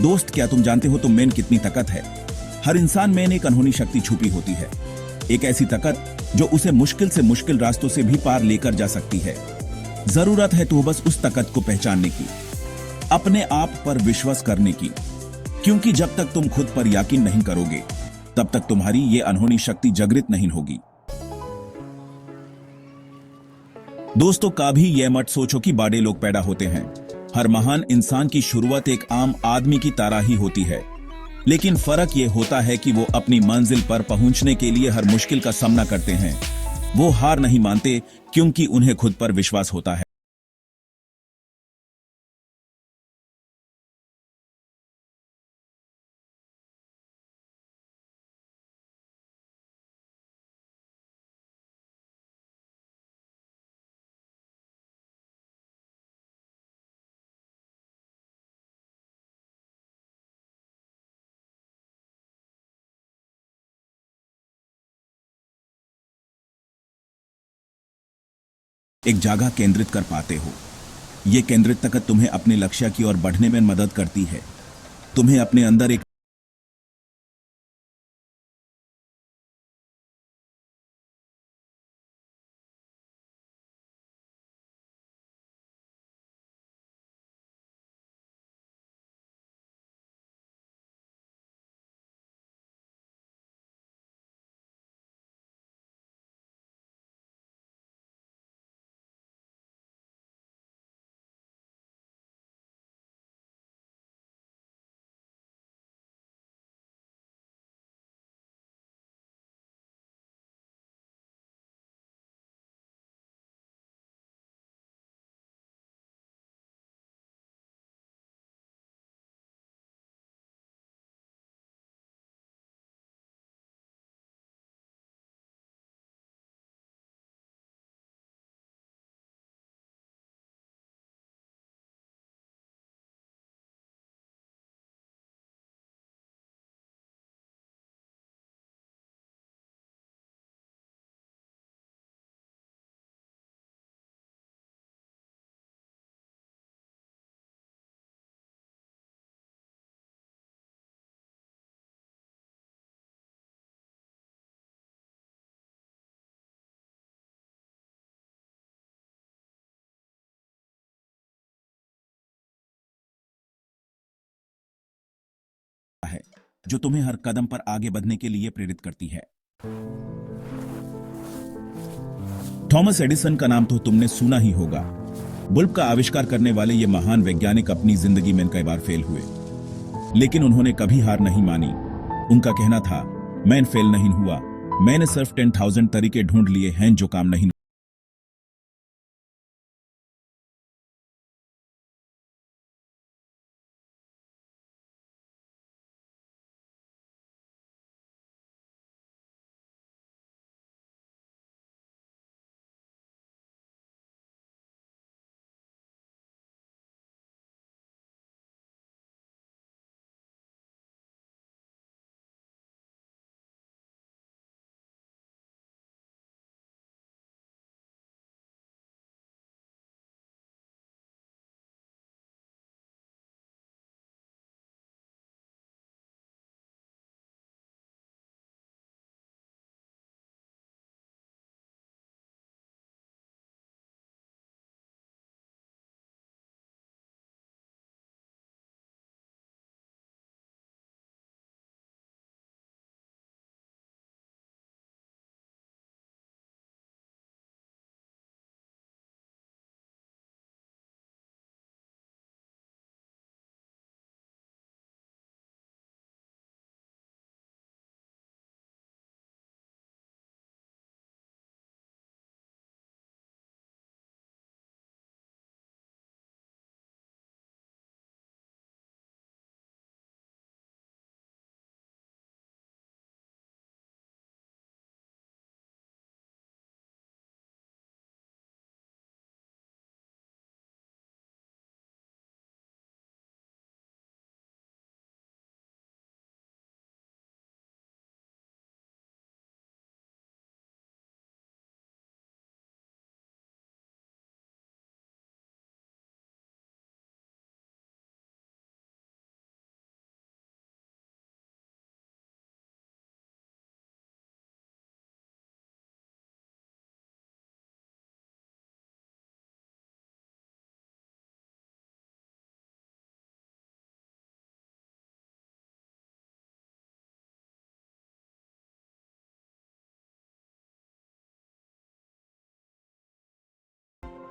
दोस्त, क्या तुम जानते हो तुम में कितनी ताकत है? हर इंसान में एक अनहोनी शक्ति छुपी होती है, एक ऐसी ताकत जो उसे मुश्किल से मुश्किल रास्तों से भी पार लेकर जा सकती है। जरूरत है तो बस उस ताकत को पहचानने की, अपने आप पर विश्वास करने की, क्योंकि जब तक तुम खुद पर यकीन नहीं करोगे तब तक तुम्हारी ये अनहोनी शक्ति जागृत नहीं होगी। दोस्तों, कभी यह मत सोचो कि बड़े लोग पैदा होते हैं। हर महान इंसान की शुरुआत एक आम आदमी की तरह ही होती है, लेकिन फर्क यह होता है कि वो अपनी मंजिल पर पहुंचने के लिए हर मुश्किल का सामना करते हैं। वो हार नहीं मानते क्योंकि उन्हें खुद पर विश्वास होता है। एक जगह केंद्रित कर पाते हो। यह केंद्रित ताकत तुम्हें अपने लक्ष्य की ओर बढ़ने में मदद करती है। तुम्हें अपने अंदर एक है जो तुम्हें हर कदम पर आगे बढ़ने के लिए प्रेरित करती है। थॉमस एडिसन का नाम तो तुमने सुना ही होगा। बल्ब का आविष्कार करने वाले ये महान वैज्ञानिक अपनी जिंदगी में कई बार फेल हुए, लेकिन उन्होंने कभी हार नहीं मानी। उनका कहना था, मैं फेल नहीं हुआ, मैंने सिर्फ 10,000 तरीके ढूंढ लिए हैं जो काम नहीं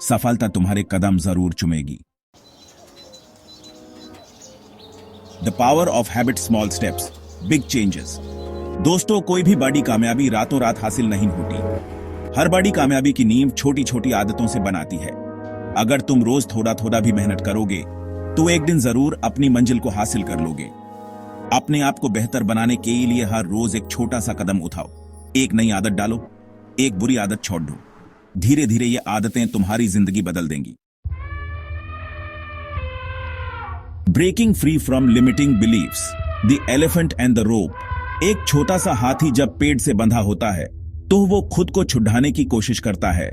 सफलता तुम्हारे कदम जरूर चुमेगी। The power of habit, small steps, big changes. दोस्तों, कोई भी बड़ी कामयाबी रातों रात हासिल नहीं होती। हर बड़ी कामयाबी की नींव छोटी छोटी आदतों से बनाती है। अगर तुम रोज थोड़ा थोड़ा भी मेहनत करोगे तो एक दिन जरूर अपनी मंजिल को हासिल कर लोगे। अपने आप को बेहतर बनाने के लिए हर रोज एक छोटा सा कदम उठाओ। एक नई आदत डालो, एक बुरी आदत छोड़ दो। धीरे धीरे ये आदतें तुम्हारी जिंदगी बदल देंगी। Breaking free from limiting beliefs, the elephant and the rope. एक छोटा सा हाथी जब पेड़ से बंधा होता है तो वो खुद को छुड़ाने की कोशिश करता है।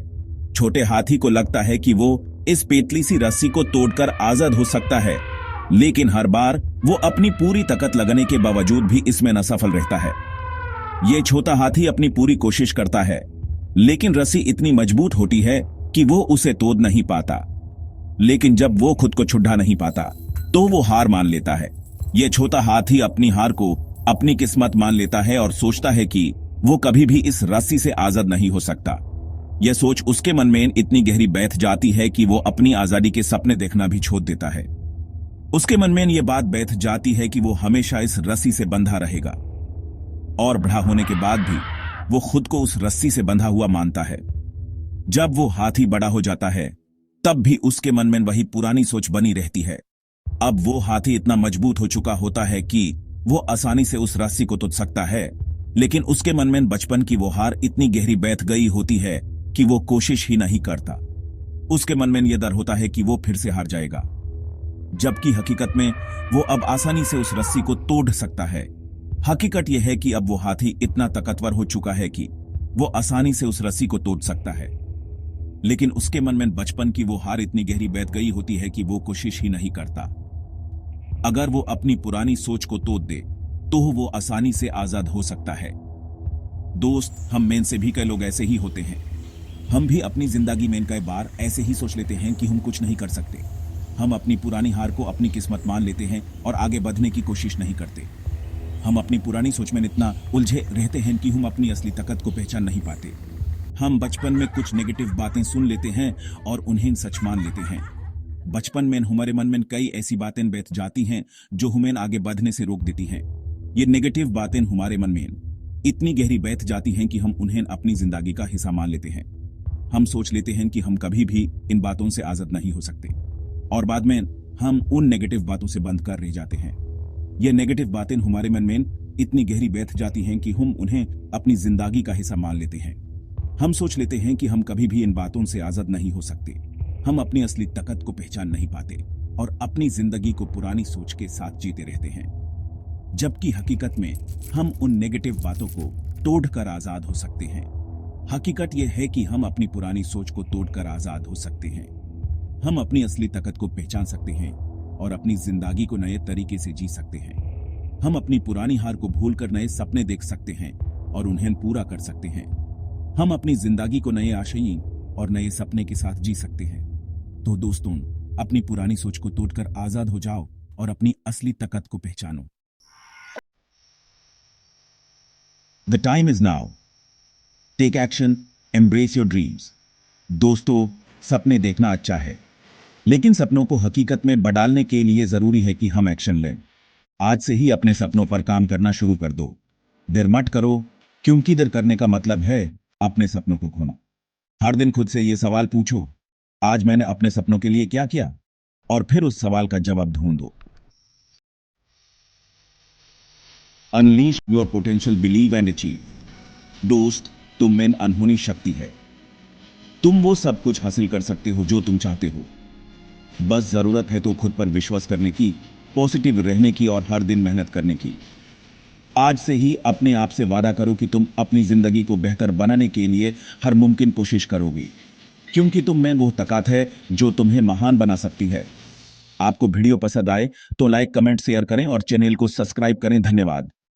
छोटे हाथी को लगता है कि वो इस पेतली सी रस्सी को तोड़कर आजाद हो सकता है, लेकिन हर बार वो अपनी पूरी ताकत लगाने के बावजूद भी इसमें न सफल रहता है। ये छोटा हाथी अपनी पूरी कोशिश करता है, लेकिन रस्सी इतनी मजबूत होती है कि वो उसे तोड़ नहीं पाता। लेकिन जब वो खुद को छुड़ा नहीं पाता तो वो हार मान लेता है। ये छोटा हाथी अपनी हार को अपनी किस्मत मान लेता है और सोचता है कि वो कभी भी इस रस्सी से आजाद नहीं हो सकता। यह सोच उसके मन में इतनी गहरी बैठ जाती है कि वो अपनी आजादी के सपने देखना भी छोड़ देता है। उसके मन में यह बात बैठ जाती है कि वो हमेशा इस रस्सी से बंधा रहेगा और बड़ा होने के बाद भी वो खुद को उस रस्सी से बंधा हुआ मानता है। जब वो हाथी बड़ा हो जाता है तब भी उसके मन में वही पुरानी सोच बनी रहती है। अब वो हाथी इतना मजबूत हो चुका होता है कि वो आसानी से उस रस्सी को तोड़ सकता है, लेकिन उसके मन में बचपन की वो हार इतनी गहरी बैठ गई होती है कि वो कोशिश ही नहीं करता। उसके मन में यह डर होता है कि वो फिर से हार जाएगा, जबकि हकीकत में वो अब आसानी से उस रस्सी को तोड़ सकता है। हकीकत यह है कि अब वो हाथी इतना ताकतवर हो चुका है कि वो आसानी से उस रस्सी को तोड़ सकता है, लेकिन उसके मन में बचपन की वो हार इतनी गहरी बैठ गई होती है कि वो कोशिश ही नहीं करता। अगर वो अपनी पुरानी सोच को तोड़ दे तो वो आसानी से आजाद हो सकता है। दोस्त, हम में से भी कई लोग ऐसे ही होते हैं। हम भी अपनी जिंदगी में कई बार ऐसे ही सोच लेते हैं कि हम कुछ नहीं कर सकते। हम अपनी पुरानी हार को अपनी किस्मत मान लेते हैं और आगे बढ़ने की कोशिश नहीं करते। हम अपनी पुरानी सोच में इतना उलझे रहते हैं कि हम अपनी असली ताकत को पहचान नहीं पाते। हम बचपन में कुछ नेगेटिव बातें सुन लेते हैं और उन्हें सच मान लेते हैं। बचपन में हमारे मन में कई ऐसी बातें बैठ जाती हैं जो हमें आगे बढ़ने से रोक देती हैं। ये नेगेटिव बातें हमारे मन में इतनी गहरी बैठ जाती हैं कि हम उन्हें अपनी जिंदगी का हिस्सा मान लेते हैं। हम सोच लेते हैं कि हम कभी भी इन बातों से आजाद नहीं हो सकते और बाद में हम उन नेगेटिव बातों से बंद कर रह जाते हैं। ये नेगेटिव बातें हमारे मन में इतनी गहरी बैठ जाती हैं कि हम उन्हें अपनी जिंदगी का हिस्सा मान लेते हैं। हम सोच लेते हैं कि हम कभी भी इन बातों से आजाद नहीं हो सकते। हम अपनी असली ताकत को पहचान नहीं पाते और अपनी जिंदगी को पुरानी सोच के साथ जीते रहते हैं, जबकि हकीकत में हम उन नेगेटिव बातों को तोड़कर आजाद हो सकते हैं। हकीकत यह है कि हम अपनी पुरानी सोच को तोड़कर आजाद हो सकते हैं। हम अपनी असली ताकत को पहचान सकते हैं और अपनी जिंदगी को नए तरीके से जी सकते हैं। हम अपनी पुरानी हार को भूलकर नए सपने देख सकते हैं और उन्हें पूरा कर सकते हैं। हम अपनी जिंदगी को नए आशय और नए सपने के साथ जी सकते हैं। तो दोस्तों, अपनी पुरानी सोच को तोड़कर आजाद हो जाओ और अपनी असली ताकत को पहचानो। The time is now. Take action, embrace your dreams. दोस्तों, सपने देखना अच्छा है, लेकिन सपनों को हकीकत में बदलने के लिए जरूरी है कि हम एक्शन लें। आज से ही अपने सपनों पर काम करना शुरू कर दो। देर मत करो, क्योंकि देर करने का मतलब है अपने सपनों को खोना। हर दिन खुद से ये सवाल पूछो, आज मैंने अपने सपनों के लिए क्या किया, और फिर उस सवाल का जवाब ढूंढो। Unleash your potential, believe and achieve. दोस्त, तुम में अनहोनी शक्ति है। तुम वो सब कुछ हासिल कर सकते हो जो तुम चाहते हो। बस जरूरत है तो खुद पर विश्वास करने की, पॉजिटिव रहने की और हर दिन मेहनत करने की। आज से ही अपने आप से वादा करो कि तुम अपनी जिंदगी को बेहतर बनाने के लिए हर मुमकिन कोशिश करोगे, क्योंकि तुम में वो ताकत है जो तुम्हें महान बना सकती है। आपको वीडियो पसंद आए तो लाइक, कमेंट, शेयर करें और चैनल को सब्सक्राइब करें। धन्यवाद।